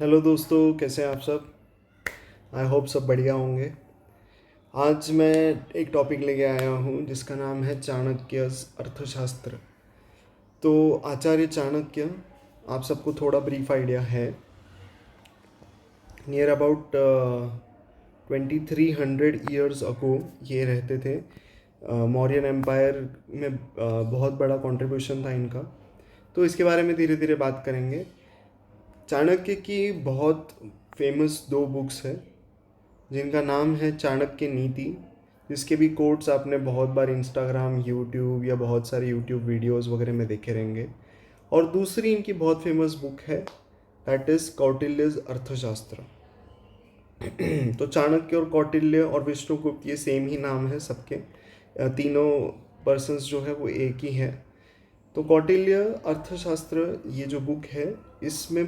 Hello दोस्तों, कैसे हैं आप सब। आई होप सब बढ़िया होंगे। आज मैं एक टॉपिक लेके आया हूँ जिसका नाम है चाणक्य अर्थशास्त्र। तो आचार्य चाणक्य, आप सबको थोड़ा ब्रीफ आइडिया है। नियर अबाउट 2300 ईयर्स अगो ये रहते थे। मौर्यन एम्पायर में बहुत बड़ा कंट्रीब्यूशन था इनका। तो इसके बारे में धीरे धीरे बात करेंगे। चाणक्य की बहुत फेमस दो बुक्स है जिनका नाम है चाणक्य नीति, जिसके भी कोट्स आपने बहुत बार इंस्टाग्राम, यूट्यूब या बहुत सारे यूट्यूब वीडियोस वगैरह में देखे रहेंगे। और दूसरी इनकी बहुत फेमस बुक है, दैट इज़ कौटिल्यज अर्थशास्त्र। तो चाणक्य और कौटिल्य और विष्णुगुप्त ये सेम ही नाम है सबके। तीनों पर्सन्स जो है वो एक ही है। तो कौटिल्य अर्थशास्त्र ये जो बुक है, इसमें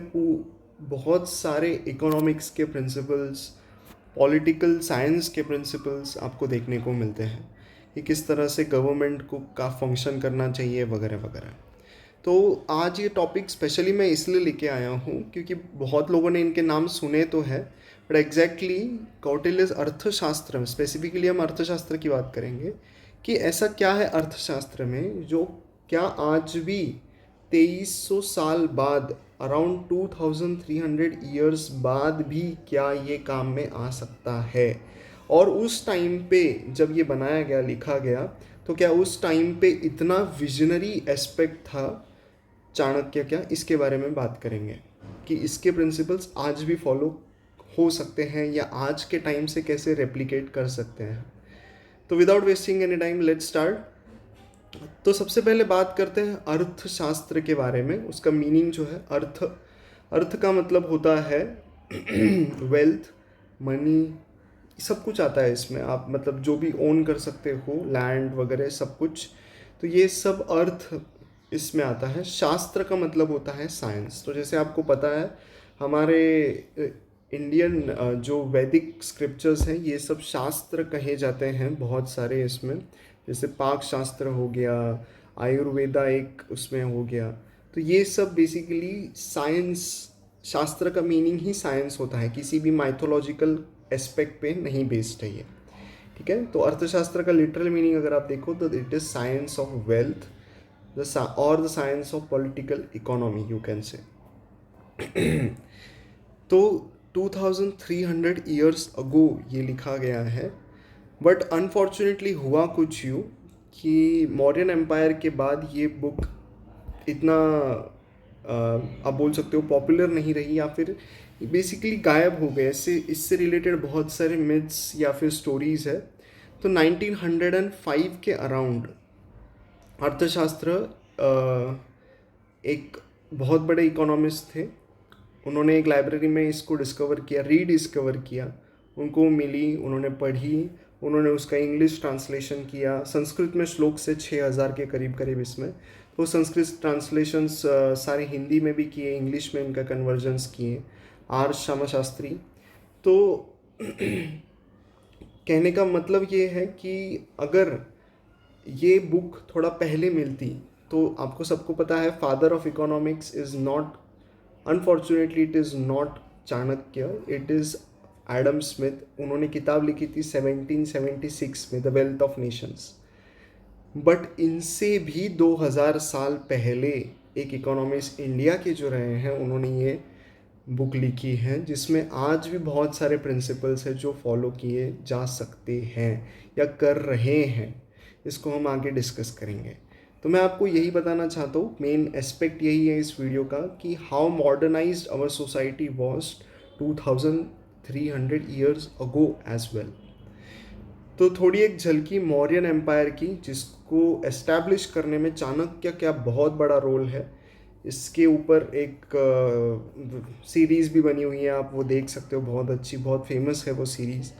बहुत सारे इकोनॉमिक्स के प्रिंसिपल्स, पॉलिटिकल साइंस के प्रिंसिपल्स आपको देखने को मिलते हैं कि किस तरह से गवर्नमेंट को का फंक्शन करना चाहिए वगैरह वगैरह। तो आज ये टॉपिक स्पेशली मैं इसलिए लेके आया हूँ क्योंकि बहुत लोगों ने इनके नाम सुने तो है, बट एग्जैक्टली कौटिल्य अर्थशास्त्र में, स्पेसिफिकली हम अर्थशास्त्र की बात करेंगे कि ऐसा क्या है अर्थशास्त्र में जो क्या आज भी 2300 साल बाद, अराउंड 2300 ईयर्स बाद भी क्या ये काम में आ सकता है। और उस टाइम पे जब ये बनाया गया, लिखा गया, तो क्या उस टाइम पे इतना विजनरी एस्पेक्ट था चाणक्य क्या, इसके बारे में बात करेंगे कि इसके प्रिंसिपल्स आज भी फॉलो हो सकते हैं या आज के टाइम से कैसे रेप्लिकेट कर सकते हैं। तो without wasting any time let's start. तो सबसे पहले बात करते हैं अर्थशास्त्र के बारे में। उसका मीनिंग जो है अर्थ, अर्थ का मतलब होता है वेल्थ, मनी, सब कुछ आता है इसमें। आप मतलब जो भी ओन कर सकते हो, लैंड वगैरह सब कुछ, तो ये सब अर्थ इसमें आता है। शास्त्र का मतलब होता है साइंस। तो जैसे आपको पता है हमारे इंडियन जो वैदिक स्क्रिप्चर्स हैं ये सब शास्त्र कहे जाते हैं बहुत सारे इसमें। जैसे पाक शास्त्र हो गया, आयुर्वेदा एक उसमें हो गया। तो ये सब बेसिकली साइंस, शास्त्र का मीनिंग ही साइंस होता है, किसी भी माइथोलॉजिकल एस्पेक्ट पे नहीं बेस्ड है ये। ठीक है, तो अर्थशास्त्र का लिटरल मीनिंग अगर आप देखो तो it is science of wealth और the science of political economy you can say. तो 2300 ईयर्स अगो ये लिखा गया है, बट अनफॉर्चुनेटली हुआ कुछ यूँ कि मौर्यन एम्पायर के बाद ये बुक इतना आप बोल सकते हो पॉपुलर नहीं रही, या फिर बेसिकली गायब हो गए। इससे रिलेटेड बहुत सारे मिथ्स या फिर स्टोरीज है। तो 1905 के अराउंड अर्थशास्त्र एक बहुत बड़े इकोनॉमिस्ट थे, उन्होंने एक लाइब्रेरी में इसको डिस्कवर किया, रीडिस्कवर किया, उनको मिली, उन्होंने पढ़ी, उन्होंने उसका इंग्लिश ट्रांसलेशन किया। संस्कृत में श्लोक से 6000 के करीब करीब इसमें। तो संस्कृत ट्रांसलेशंस सारे हिंदी में भी किए, इंग्लिश में इनका कन्वर्जन्स किए आर श्यामा शास्त्री। तो कहने का मतलब ये है कि अगर ये बुक थोड़ा पहले मिलती, तो आपको सबको पता है father of economics is not, unfortunately it is not Chanakya, it is Adam Smith. उन्होंने किताब लिखी थी 1776 में, the wealth of Nations. But इनसे भी 2000 साल पहले एक इकोनॉमिस्ट इंडिया के जो रहे हैं, उन्होंने ये बुक लिखी है जिसमें आज भी बहुत सारे प्रिंसिपल्स हैं जो फॉलो किए जा सकते हैं या कर रहे हैं। इसको हम आगे डिस्कस करेंगे। तो मैं आपको यही बताना चाहता हूँ, मेन एस्पेक्ट यही है इस वीडियो का कि how modernised our society was 2300 years ago as well. तो थोड़ी एक झलकी मौर्यन एम्पायर की, जिसको एस्टैब्लिश करने में चाणक्य का बहुत बड़ा रोल है। इसके ऊपर एक सीरीज़ भी बनी हुई है, आप वो देख सकते हो, बहुत अच्छी, बहुत फेमस है वो सीरीज़।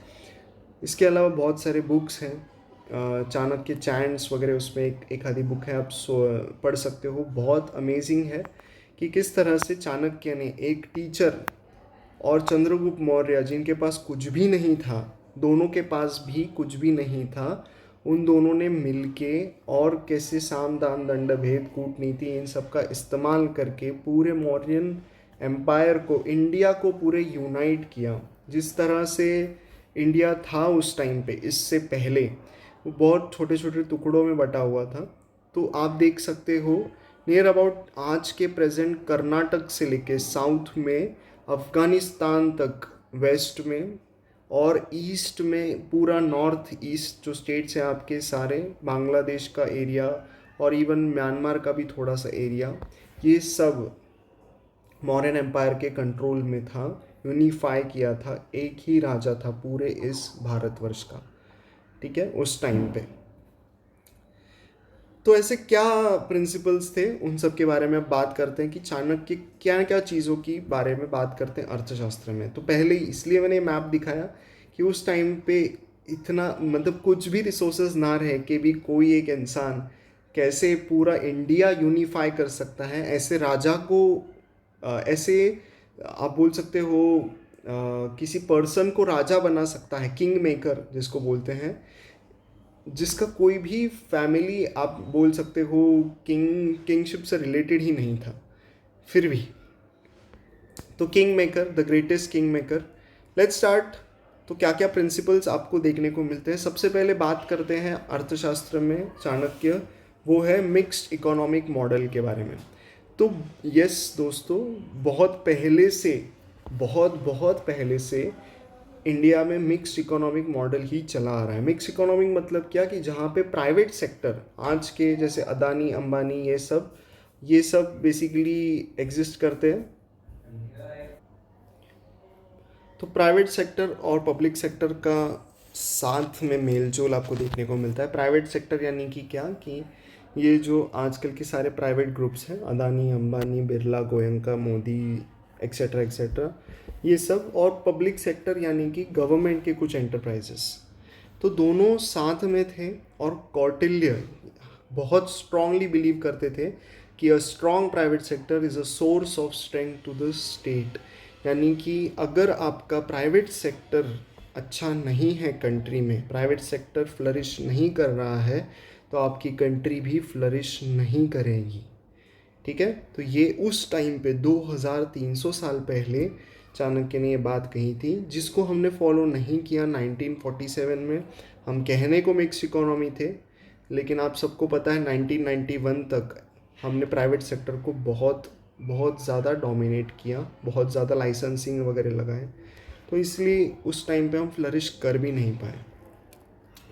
इसके अलावा बहुत सारे बुक्स हैं, चाणक्य चैंट्स वगैरह, उसमें एक आधी बुक है, आप पढ़ सकते हो। बहुत अमेजिंग है कि किस तरह से चाणक्य ने एक टीचर और चंद्रगुप्त मौर्य जिनके पास कुछ भी नहीं था, दोनों के पास भी कुछ भी नहीं था, उन दोनों ने मिलके और कैसे साम दान दंड भेद कूटनीति इन सब का इस्तेमाल करके पूरे मौर्यन एम्पायर को, इंडिया को पूरे यूनाइट किया। जिस तरह से इंडिया था उस टाइम पे, इससे पहले वो बहुत छोटे छोटे टुकड़ों में बटा हुआ था। तो आप देख सकते हो नियर अबाउट आज के प्रेजेंट कर्नाटक से लेके साउथ में, अफ़गानिस्तान तक वेस्ट में, और ईस्ट में पूरा नॉर्थ ईस्ट जो स्टेट्स हैं आपके सारे, बांग्लादेश का एरिया और इवन म्यांमार का भी थोड़ा सा एरिया, ये सब मौर्यन एम्पायर के कंट्रोल में था। यूनिफाई किया था, एक ही राजा था पूरे इस भारतवर्ष का, ठीक है, उस टाइम पे। तो ऐसे क्या प्रिंसिपल्स थे, उन सब के बारे में अब बात करते हैं कि चाणक्य क्या क्या चीज़ों की बारे में बात करते हैं अर्थशास्त्र में। तो पहले इसलिए मैंने मैप दिखाया कि उस टाइम पे इतना मतलब कुछ भी रिसोर्सेज ना रहे कि भी कोई एक इंसान कैसे पूरा इंडिया यूनिफाई कर सकता है। ऐसे राजा को ऐसे आप बोल सकते हो किसी पर्सन को राजा बना सकता है, किंग मेकर जिसको बोलते हैं, जिसका कोई भी फैमिली आप बोल सकते हो किंगशिप से रिलेटेड ही नहीं था, फिर भी। तो king maker, the greatest king maker. Let's start. तो क्या क्या प्रिंसिपल्स आपको देखने को मिलते हैं। सबसे पहले बात करते हैं अर्थशास्त्र में चाणक्य, वो है मिक्स्ड इकोनॉमिक मॉडल के बारे में। तो यस दोस्तों, बहुत पहले से, बहुत बहुत पहले से इंडिया में मिक्स्ड इकोनॉमिक मॉडल ही चला आ रहा है। मिक्स्ड इकोनॉमिक मतलब क्या कि जहाँ पे प्राइवेट सेक्टर, आज के जैसे अदानी अंबानी ये सब बेसिकली एग्जिस्ट करते हैं। तो प्राइवेट सेक्टर और पब्लिक सेक्टर का साथ में मेल जोल आपको देखने को मिलता है। प्राइवेट सेक्टर यानी कि क्या कि ये जो आजकल के सारे प्राइवेट ग्रुप्स हैं, अदानी अंबानी बिरला गोयनका मोदी एक्सेट्रा एक्सेट्रा, ये सब, और पब्लिक सेक्टर यानी कि गवर्नमेंट के कुछ एंटरप्राइजेस, तो दोनों साथ में थे। और कौटिल्य बहुत स्ट्रांगली बिलीव करते थे कि a strong private sector is a source of strength to the state. यानी कि अगर आपका प्राइवेट सेक्टर अच्छा नहीं है कंट्री में, प्राइवेट सेक्टर फ्लरिश नहीं कर रहा है, तो आपकी कंट्री भी फ्लरिश नहीं करेगी, ठीक है। तो ये उस टाइम पे 2300 साल पहले चाणक्य ने ये बात कही थी, जिसको हमने फॉलो नहीं किया 1947 में। हम कहने को मिक्स इकोनॉमी थे, लेकिन आप सबको पता है 1991 तक हमने प्राइवेट सेक्टर को बहुत बहुत ज़्यादा डोमिनेट किया, बहुत ज़्यादा लाइसेंसिंग वगैरह लगाए, तो इसलिए उस टाइम पे हम फ्लरिश कर भी नहीं पाए।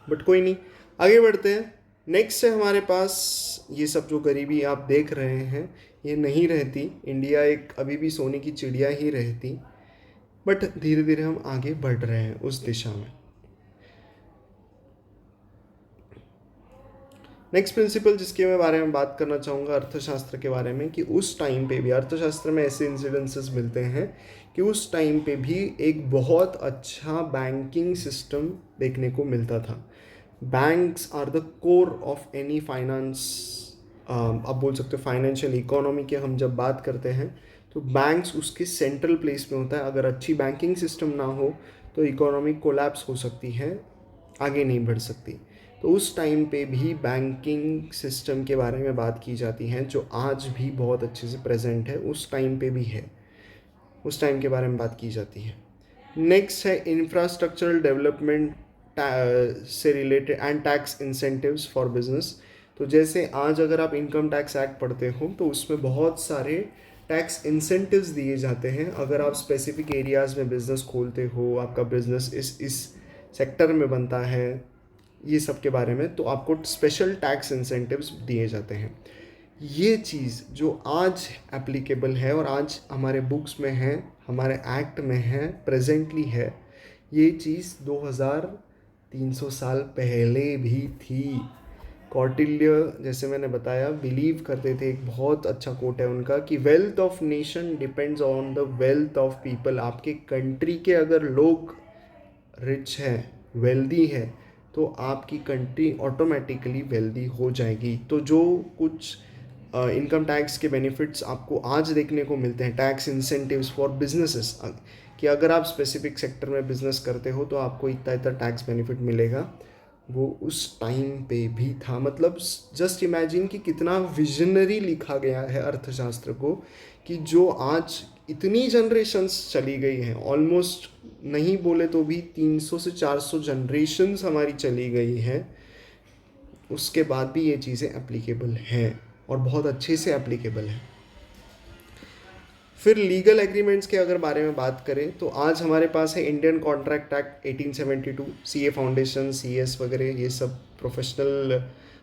बट कोई नहीं, आगे बढ़ते हैं। नेक्स्ट है हमारे पास, ये सब जो गरीबी आप देख रहे हैं ये नहीं रहती, इंडिया एक अभी भी सोने की चिड़िया ही रहती, बट धीरे धीरे हम आगे बढ़ रहे हैं उस दिशा में। नेक्स्ट प्रिंसिपल जिसके मैं बारे में बात करना चाहूँगा अर्थशास्त्र के बारे में, कि उस टाइम पे भी अर्थशास्त्र में ऐसे इंसिडेंसेस मिलते हैं कि उस टाइम पे भी एक बहुत अच्छा बैंकिंग सिस्टम देखने को मिलता था। Banks are the core of any finance, आप बोल सकते हो फाइनेंशियल इकोनॉमी के हम जब बात करते हैं तो बैंक्स उसके सेंट्रल प्लेस में होता है। अगर अच्छी बैंकिंग सिस्टम ना हो तो इकोनॉमी कोलैप्स हो सकती है, आगे नहीं बढ़ सकती। तो उस टाइम पे भी बैंकिंग सिस्टम के बारे में बात की जाती है, जो आज भी बहुत अच्छे से प्रेजेंट है, उस टाइम पे भी है, उस टाइम के बारे में बात की जाती है। नेक्स्ट है इंफ्रास्ट्रक्चरल डेवलपमेंट से related and tax incentives for business. तो जैसे आज अगर आप इनकम टैक्स एक्ट पढ़ते हो तो उसमें बहुत सारे टैक्स इंसेंटिव्स दिए जाते हैं। अगर आप स्पेसिफिक एरियाज़ में बिज़नेस खोलते हो, आपका बिज़नेस इस सेक्टर में बनता है, ये सब के बारे में, तो आपको स्पेशल टैक्स इंसेंटिव्स दिए जाते हैं। ये चीज़ जो आज एप्लीकेबल है और आज हमारे बुक्स में है, हमारे एक्ट में है, प्रेजेंटली है, ये चीज़ 2300 साल पहले भी थी। कौटिल्य जैसे मैंने बताया बिलीव करते थे, एक बहुत अच्छा कोट है उनका कि wealth of nation depends on the wealth of people. आपके कंट्री के अगर लोग रिच हैं, वेल्दी है, तो आपकी कंट्री ऑटोमेटिकली वेल्दी हो जाएगी। तो जो कुछ इनकम टैक्स के बेनिफिट्स आपको आज देखने को मिलते हैं, टैक्स इंसेंटिव्स फॉर बिजनेसेस, कि अगर आप स्पेसिफिक सेक्टर में बिजनेस करते हो तो आपको इतना इतना टैक्स बेनिफिट मिलेगा, वो उस टाइम पे भी था। मतलब जस्ट इमेजिन कि कितना विजनरी लिखा गया है अर्थशास्त्र को, कि जो आज इतनी जनरेशन्स चली गई हैं, ऑलमोस्ट नहीं बोले तो भी 300 से 400 जनरेशन्स हमारी चली गई हैं, उसके बाद भी ये चीज़ें एप्लीकेबल हैं और बहुत अच्छे से एप्लीकेबल हैं। फिर लीगल एग्रीमेंट्स के अगर बारे में बात करें तो आज हमारे पास है Indian contract act 1872, CA foundation, CS वगैरह, ये सब प्रोफेशनल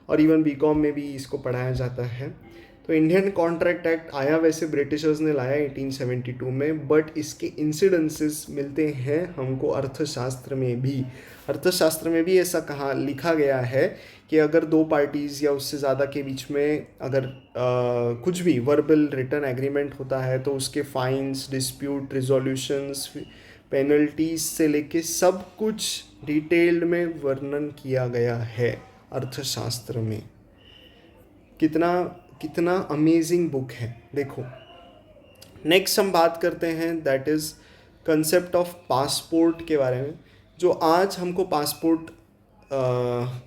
और इवन बीकॉम में भी इसको पढ़ाया जाता है। तो इंडियन कॉन्ट्रैक्ट एक्ट आया वैसे ब्रिटिशर्स ने लाया 1872 में, बट इसके इंसिडेंसेस मिलते हैं हमको अर्थशास्त्र में भी। अर्थशास्त्र में भी ऐसा कहा लिखा गया है कि अगर दो पार्टीज़ या उससे ज़्यादा के बीच में अगर कुछ भी वर्बल रिटर्न एग्रीमेंट होता है तो उसके फाइन्स, डिस्प्यूट रिजोल्यूशंस, पेनल्टीज से लेके सब कुछ डिटेल्ड में वर्णन किया गया है अर्थशास्त्र में। कितना कितना अमेजिंग बुक है, देखो। नेक्स्ट हम बात करते हैं that is concept of passport के बारे में। जो आज हमको पासपोर्ट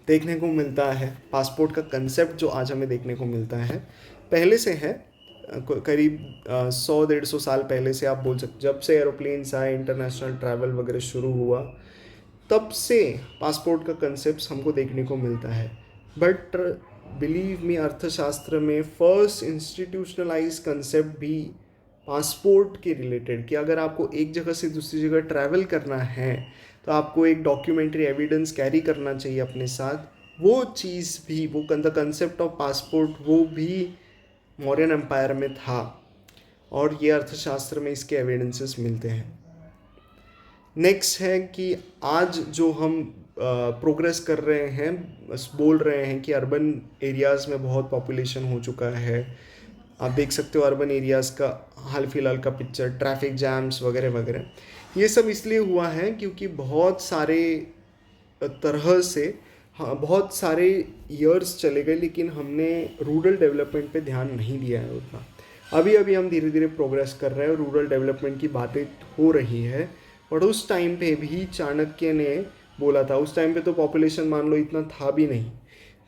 देखने को मिलता है, पासपोर्ट का कंसेप्ट जो आज हमें देखने को मिलता है, पहले से है करीब 100-150 साल पहले से आप बोल सकते। जब से एरोप्लेन्स आए, इंटरनेशनल ट्रैवल वगैरह शुरू हुआ, तब से पासपोर्ट का कंसेप्ट हमको देखने को मिलता है। बट बिलीव मी, अर्थशास्त्र में फर्स्ट इंस्टीट्यूशनलाइज कंसेप्ट भी पासपोर्ट के रिलेटेड, कि अगर आपको एक जगह से दूसरी जगह ट्रैवल करना है तो आपको एक डॉक्यूमेंट्री एविडेंस कैरी करना चाहिए अपने साथ। वो चीज़ भी, वो द कंसेप्ट ऑफ पासपोर्ट, वो भी मौर्यन एम्पायर में था और ये अर्थशास्त्र में इसके एविडेंसेस मिलते हैं। नेक्स्ट है कि आज जो हम प्रोग्रेस कर रहे हैं, बस बोल रहे हैं कि अर्बन एरियाज़ में बहुत पॉपुलेशन हो चुका है। आप देख सकते हो अर्बन एरियाज़ का हाल फिलहाल का पिक्चर, ट्रैफिक जैम्स वगैरह वगैरह। ये सब इसलिए हुआ है क्योंकि बहुत सारे तरह से, हाँ, बहुत सारे ईयर्स चले गए लेकिन हमने रूरल डेवलपमेंट पे ध्यान नहीं दिया है उतना। अभी अभी हम धीरे धीरे प्रोग्रेस कर रहे हैं, रूरल डेवलपमेंट की बातें हो रही है। बट उस टाइम पे भी चाणक्य ने बोला था, उस टाइम पे तो पॉपुलेशन मान लो इतना था भी नहीं,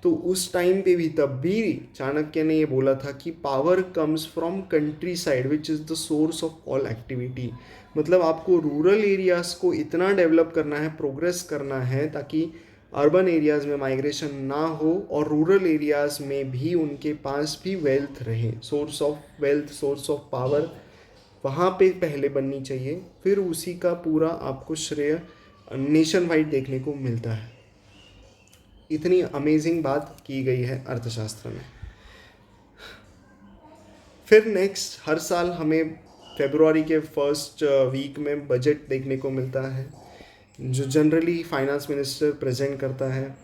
तो उस टाइम पे भी तब भी चाणक्य ने ये बोला था कि power comes from country side which is the source of all activity. मतलब आपको रूरल एरियाज़ को इतना डेवलप करना है, प्रोग्रेस करना है, ताकि अर्बन एरियाज़ में माइग्रेशन ना हो और रूरल एरियाज़ में भी उनके पास भी वेल्थ रहे, source of wealth, source of power वहाँ पे पहले बननी चाहिए, फिर उसी का पूरा आपको श्रेय नेशन वाइड देखने को मिलता है। इतनी अमेजिंग बात की गई है अर्थशास्त्र में। फिर नेक्स्ट, हर साल हमें फरवरी के फर्स्ट वीक में बजट देखने को मिलता है, जो जनरली फाइनेंस मिनिस्टर प्रेजेंट करता है।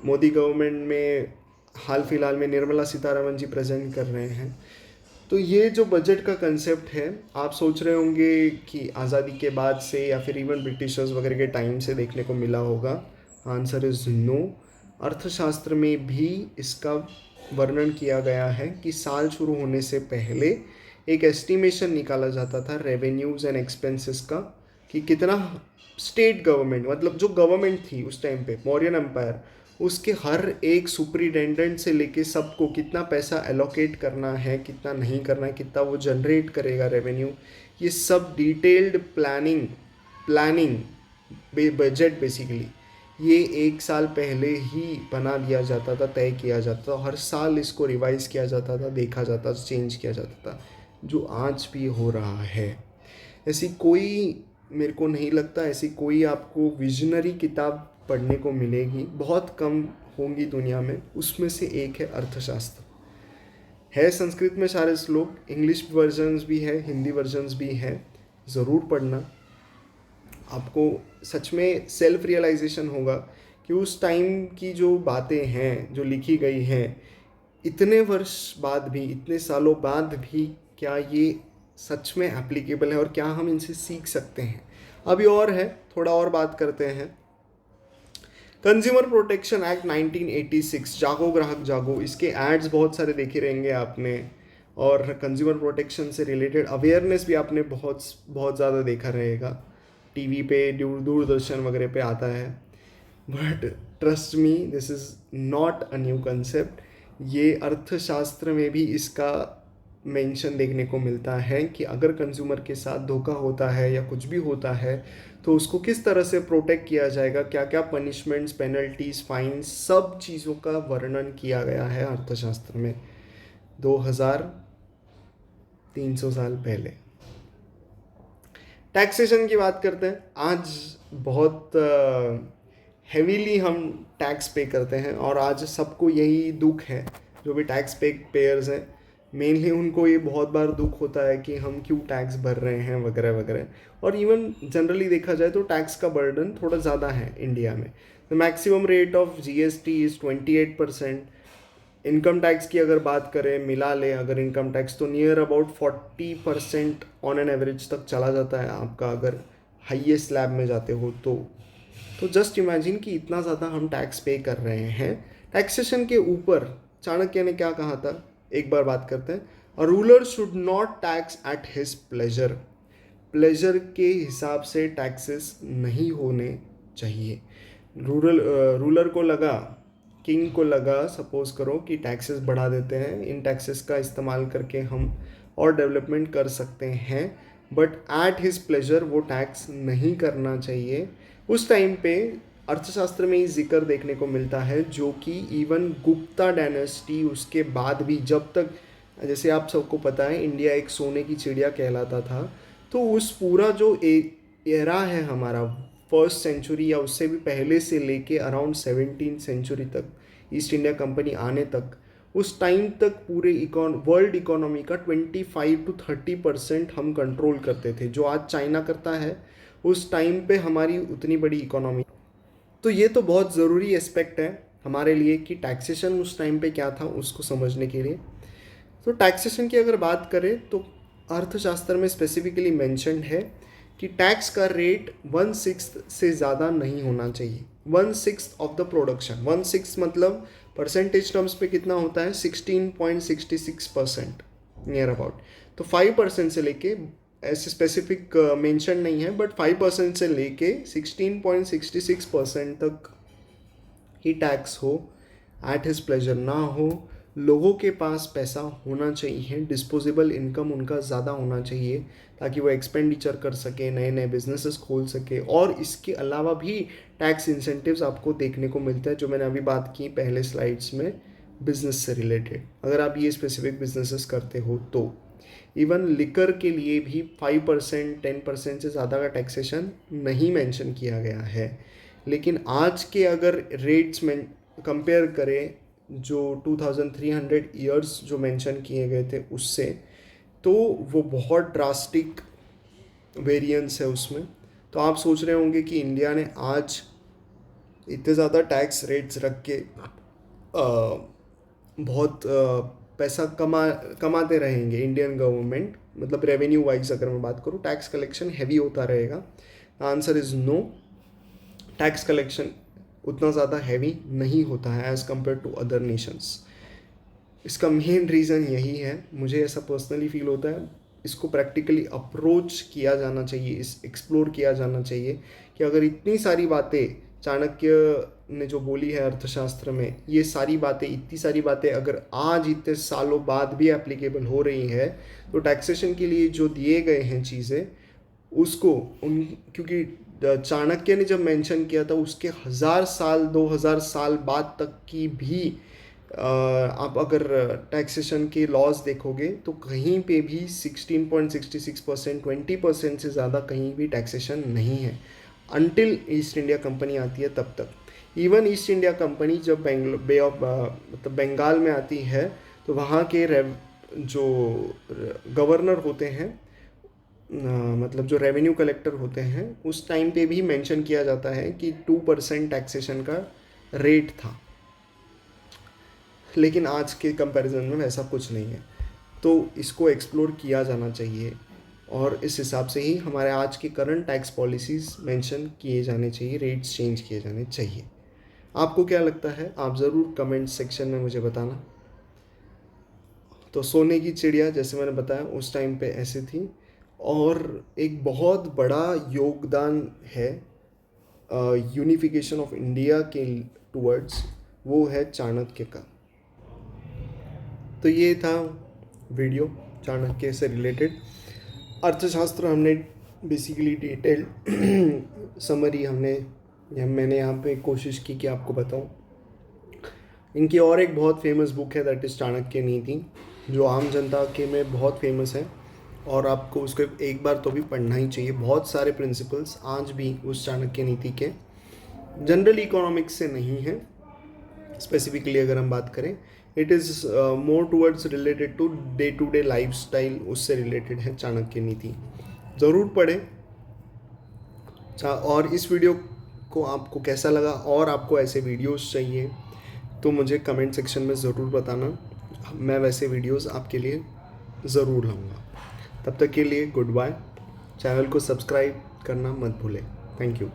मोदी गवर्नमेंट में हाल फिलहाल में निर्मला सीतारमण जी प्रेजेंट कर रहे हैं। तो ये जो बजट का कंसेप्ट है, आप सोच रहे होंगे कि आज़ादी के बाद से या फिर इवन ब्रिटिशर्स वगैरह के टाइम से देखने को मिला होगा। Answer is no. अर्थशास्त्र में भी इसका वर्णन किया गया है कि साल शुरू होने से पहले एक एस्टिमेशन निकाला जाता था रेवेन्यूज़ एंड एक्सपेंसेस का, कि कितना स्टेट गवर्नमेंट, मतलब जो गवर्नमेंट थी उस टाइम पे मौर्यन एम्पायर, उसके हर एक सुपरिटेंडेंट से लेके सबको कितना पैसा एलोकेट करना है, कितना नहीं करना है, कितना वो जनरेट करेगा रेवेन्यू, ये सब डिटेल्ड प्लानिंग बजट बेसिकली ये एक साल पहले ही बना दिया जाता था, तय किया जाता था। हर साल इसको रिवाइज किया जाता था, देखा जाता था, चेंज किया जाता था, जो आज भी हो रहा है। ऐसी कोई, मेरे को नहीं लगता ऐसी कोई आपको विजनरी किताब पढ़ने को मिलेगी, बहुत कम होंगी दुनिया में, उसमें से एक है अर्थशास्त्र। है संस्कृत में सारे श्लोक, इंग्लिश वर्जन्स भी है, हिंदी वर्जन्स भी है, ज़रूर पढ़ना। आपको सच में सेल्फ रियलाइजेशन होगा कि उस टाइम की जो बातें हैं जो लिखी गई हैं, इतने वर्ष बाद भी, इतने सालों बाद भी, क्या ये सच में एप्लीकेबल है और क्या हम इनसे सीख सकते हैं। अभी और है, थोड़ा और बात करते हैं। कंज्यूमर प्रोटेक्शन एक्ट 1986, जागो ग्राहक जागो, इसके एड्स बहुत सारे देखे रहेंगे आपने, और कंज्यूमर प्रोटेक्शन से रिलेटेड अवेयरनेस भी आपने बहुत बहुत ज़्यादा देखा रहेगा, टीवी पे, दूरदर्शन वगैरह पे आता है। But trust me, this is not a new concept. ये अर्थशास्त्र में भी इसका मेंशन देखने को मिलता है कि अगर कंज्यूमर के साथ धोखा होता है या कुछ भी होता है तो उसको किस तरह से प्रोटेक्ट किया जाएगा, क्या क्या पनिशमेंट्स, पेनल्टीज, फाइन, सब चीज़ों का वर्णन किया गया है अर्थशास्त्र में 2300 साल पहले। टैक्सेशन की बात करते हैं। आज बहुत हेवीली हम टैक्स पे करते हैं और आज सबको यही दुख है, जो भी टैक्स पेयर्स हैं मेनली उनको ये बहुत बार दुख होता है कि हम क्यों टैक्स भर रहे हैं वगैरह वगैरह। और इवन जनरली देखा जाए तो टैक्स का बर्डन थोड़ा ज़्यादा है इंडिया में। The maximum rate of GST is 28%। Income tax की अगर बात करें, मिला ले अगर इनकम टैक्स, तो near about 40% on an average तक चला जाता है आपका, अगर हाईएस्ट स्लैब में जाते हो तो जस्ट इमेजिन कि इतना ज़्यादा हम टैक्स पे कर रहे हैं। टैक्सेशन के ऊपर चाणक्य ने क्या कहा था, एक बार बात करते हैं। A ruler should not tax at his pleasure. Pleasure के हिसाब से टैक्सेस नहीं होने चाहिए। रूलर को लगा, किंग को लगा, सपोज करो कि टैक्सेस बढ़ा देते हैं, इन टैक्सेस का इस्तेमाल करके हम और डेवलपमेंट कर सकते हैं, बट एट हिज प्लेजर वो टैक्स नहीं करना चाहिए। उस टाइम पे अर्थशास्त्र में ही जिक्र देखने को मिलता है, जो कि इवन गुप्ता डायनेस्टी उसके बाद भी, जब तक, जैसे आप सबको पता है इंडिया एक सोने की चिड़िया कहलाता था, तो उस पूरा जो एरा है हमारा, फर्स्ट सेंचुरी या उससे भी पहले से लेके अराउंड 17th सेंचुरी तक, ईस्ट इंडिया कंपनी आने तक, उस टाइम तक पूरे वर्ल्ड इकोनॉमी का 25 to 30% हम कंट्रोल करते थे, जो आज चाइना करता है। उस टाइम पे हमारी उतनी बड़ी इकोनॉमी। तो ये तो बहुत ज़रूरी एस्पेक्ट है हमारे लिए कि टैक्सेशन उस टाइम पे क्या था उसको समझने के लिए। तो टैक्सेशन की अगर बात करें तो अर्थशास्त्र में स्पेसिफिकली मेंशन्ड है कि टैक्स का रेट 1/6 से ज़्यादा नहीं होना चाहिए। 1/6 ऑफ द प्रोडक्शन, 1/6 मतलब परसेंटेज टर्म्स पे कितना होता है, 16.66% नियर अबाउट। तो 5% से लेके, ऐसे स्पेसिफिक मेंशन नहीं है, बट 5% से लेके 16.66% तक ही टैक्स हो, एट हिज प्लेजर ना हो। लोगों के पास पैसा होना चाहिए, डिस्पोजेबल इनकम उनका ज़्यादा होना चाहिए, ताकि वो एक्सपेंडिचर कर सके, नए नए बिजनेसेस खोल सके। और इसके अलावा भी टैक्स इंसेंटिव्स आपको देखने को मिलते हैं, जो मैंने अभी बात की पहले स्लाइड्स में, बिजनेस से रिलेटेड। अगर आप ये स्पेसिफिक बिजनेसेस करते हो तो इवन लिकर के लिए भी 5% 10% से ज़्यादा का टैक्सेशन नहीं मेंशन किया गया है। लेकिन आज के अगर रेट्स में कंपेयर करें जो 2300 ईयर्स जो मेंशन किए गए थे उससे, तो वो बहुत ड्रास्टिक वेरिएंस है उसमें। तो आप सोच रहे होंगे कि इंडिया ने आज इतने ज़्यादा टैक्स रेट्स रख के बहुत पैसा कमाते रहेंगे इंडियन गवर्नमेंट, मतलब रेवेन्यू वाइज अगर मैं बात करूँ, टैक्स कलेक्शन हैवी होता रहेगा। Answer is no. Tax collection उतना ज़्यादा हैवी नहीं होता है as compare to other nations. इसका मेन रीज़न यही है, मुझे ऐसा पर्सनली फील होता है। इसको प्रैक्टिकली अप्रोच किया जाना चाहिए, इस एक्सप्लोर किया जाना चाहिए कि अगर इतनी सारी बातें चाणक्य ने जो बोली है अर्थशास्त्र में, ये सारी बातें, इतनी सारी बातें अगर आज इतने सालों बाद भी एप्लीकेबल हो रही है, तो टैक्सेशन के लिए जो दिए गए हैं चीज़ें उसको क्योंकि चाणक्य ने जब मेंशन किया था उसके 1000 साल 2000 साल बाद तक की भी आप अगर टैक्सेशन के लॉज देखोगे तो कहीं पे भी 16.66%, 20% से ज़्यादा कहीं भी टैक्सेशन नहीं है, अनटिल ईस्ट इंडिया कंपनी आती है तब तक। इवन ईस्ट इंडिया कंपनी जब बे ऑफ मतलब बंगाल में आती है, तो वहाँ के जो गवर्नर होते हैं, मतलब जो रेवेन्यू कलेक्टर होते हैं, उस टाइम पे भी मेंशन किया जाता है कि 2% टैक्सेशन का रेट था। लेकिन आज के कंपैरिजन में वैसा कुछ नहीं है। तो इसको एक्सप्लोर किया जाना चाहिए और इस हिसाब से ही हमारे आज की करंट टैक्स पॉलिसीज़ मेंशन किए जाने चाहिए, रेट्स चेंज किए जाने चाहिए। आपको क्या लगता है, आप ज़रूर कमेंट सेक्शन में मुझे बताना। तो सोने की चिड़िया जैसे मैंने बताया उस टाइम पे ऐसे थी, और एक बहुत बड़ा योगदान है यूनिफिकेशन ऑफ इंडिया के टूवर्ड्स, वो है चाणक्य का। तो ये था वीडियो चाणक्य से रिलेटेड। अर्थशास्त्र हमने बेसिकली डिटेल्ड समरी मैंने यहाँ पे कोशिश की कि आपको बताऊँ। इनकी और एक बहुत फेमस बुक है, दैट इज़ चाणक्य नीति, जो आम जनता के में बहुत फेमस है और आपको उसको एक बार तो भी पढ़ना ही चाहिए। बहुत सारे प्रिंसिपल्स आज भी उस चाणक्य नीति के जनरल इकोनॉमिक्स से नहीं है। स्पेसिफिकली अगर हम बात करें, it is more towards related to day lifestyle, उससे रिलेटेड है चाणक्य नीति। ज़रूर पढ़ें। और इस वीडियो को आपको कैसा लगा और आपको ऐसे वीडियोस चाहिए तो मुझे कमेंट सेक्शन में ज़रूर बताना। मैं वैसे वीडियोस आपके लिए ज़रूर लाऊंगा। तब तक के लिए गुड बाय। चैनल को सब्सक्राइब करना मत भूलें। Thank you.